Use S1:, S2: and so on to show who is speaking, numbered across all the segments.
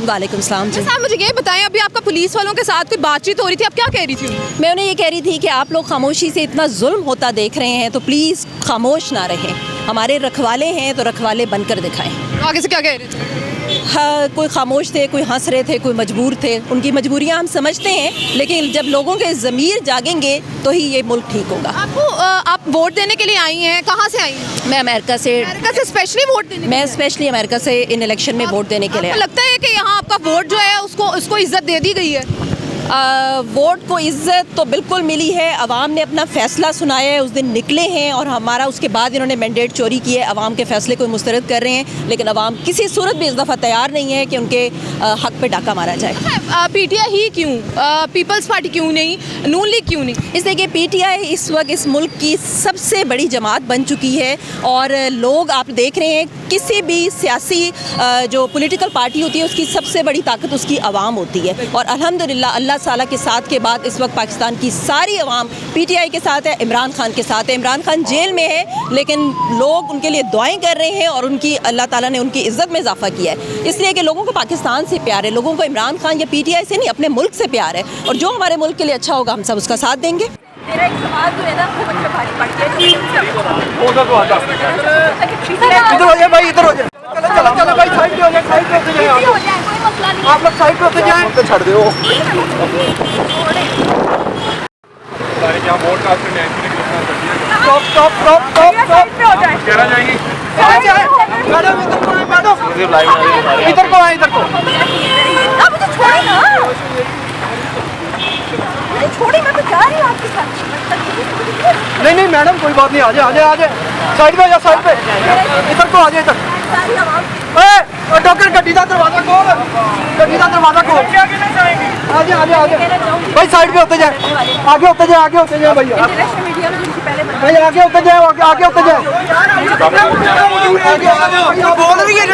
S1: वालेकुम सलाम जी।
S2: साहब मुझे ये बताएं, अभी आपका पुलिस वालों के साथ कोई बातचीत हो रही थी, आप क्या कह रही थी?
S1: मैं उन्हें ये कह रही थी कि आप लोग खामोशी से इतना जुल्म होता देख रहे हैं तो प्लीज़ खामोश ना रहें। हमारे रखवाले हैं तो रखवाले बनकर दिखाएं।
S2: आगे से क्या कह रहे थे?
S1: हाँ, कोई खामोश थे, कोई हंस रहे थे, कोई मजबूर थे। उनकी मजबूरियाँ हम समझते हैं, लेकिन जब लोगों के ज़मीर जागेंगे तो ही ये मुल्क ठीक होगा।
S2: आप वोट देने के लिए आई हैं, कहाँ से आई हैं?
S1: मैं अमेरिका से
S2: स्पेशली वोट देने?
S1: मैं स्पेशली अमेरिका से इन इलेक्शन में वोट देने के लिए।
S2: आपको लगता है कि यहाँ आपका वोट जो है उसको इज्जत दे दी गई है?
S1: वोट को इज़्ज़त तो बिल्कुल मिली है। अवाम ने अपना फ़ैसला सुनाया है, उस दिन निकले हैं और हमारा उसके बाद इन्होंने मैंडेट चोरी की है। अवाम के फ़ैसले को मुस्तरद कर रहे हैं, लेकिन अवाम किसी सूरत भी इस दफ़ा तैयार नहीं है कि उनके हक़ पे डाका मारा जाए।
S2: पीटीआई ही क्यों, पीपल्स पार्टी क्यों नहीं, नून लीग क्यों नहीं?
S1: इसलिए कि पीटीआई इस वक्त इस मुल्क की सबसे बड़ी जमात बन चुकी है और लोग आप देख रहे हैं किसी भी सियासी जो पॉलिटिकल पार्टी होती है उसकी सबसे बड़ी ताकत उसकी आवाम होती है। और अल्हम्दुलिल्लाह अल्लाह ताला के साथ के बाद इस वक्त पाकिस्तान की सारी आवाम पीटीआई के साथ है, इमरान खान के साथ है। इमरान खान जेल में है लेकिन लोग उनके लिए दुआएं कर रहे हैं और उनकी अल्लाह ताला ने उनकी इज़्ज़त में इजाफा किया है। इसलिए कि लोगों को पाकिस्तान से प्यार है, लोगों को इमरान खान या पीटीआई से नहीं अपने मुल्क से प्यार है और जो हमारे मुल्क के लिए अच्छा होगा हम सब उसका साथ देंगे। मेरा एक सवाल जो है ना वो बच्चे भारी पड़ गए।
S3: इधर हो जाए भाई, इधर हो जाए। चलो चलो भाई, साइड पे हो जाए, साइड पे होते जाए आप लोग।
S1: कोई मसला नहीं,
S3: आप लोग साइड पे होते जाए। तो छोड़ दो सारे जहाँ वोट कास्ट करने आए थे कितना कर दिया। Stop stop stop stop stop हो जाए। कहना जाएंगे मैडम, इधर को आए मैडम, इधर को आए, इधर को।
S1: आप मुझे छोड़े ना, नहीं छोड़े, मैं तो जा रही हूँ आपके साथ।
S3: नहीं नहीं मैडम, कोई बात नहीं, आ जाए आ जाए आ जाए, साइड पे आ जाओ, साइड पे, इधर को आ जाए, इधर। डॉक्टर गड्डी का दरवाजा खोल, गड्डी का दरवाजा खोल। आ जाए आ जाए आ जाए भाई, साइड पे होते जाए, आगे होते जाए, आगे होते जाए भैया, भाई आगे होते जाए, आगे होते जाए। बोल रही है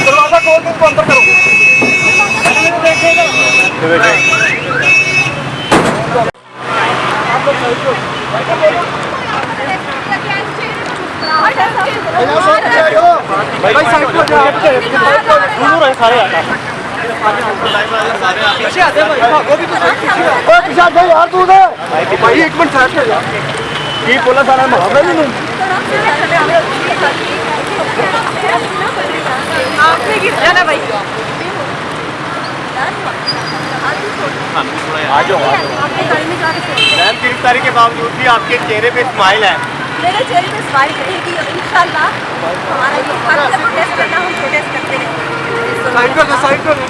S3: दरवाजा खोल के अंदर करो। भाई साइड पे दूर है सारे, पीछे आते भाई, भागो भी तो सही, पीछे आ जाओ यार, तू भाई एक मिनट साइड पे जा। ये बोला सारा मामला नहीं आपने गिर जाना भाई। आ जाओ मैम, गिरफ्तारी के बावजूद भी आपके चेहरे पे स्माइल है।
S1: मेरे चेहरे पे स्माइल रहेगी इंशाल्लाह। हमारा ये फर्ज है प्रोटेस्ट करना, हम प्रोटेस्ट करते हैं।
S3: साइड कर दो, साइड कर दो।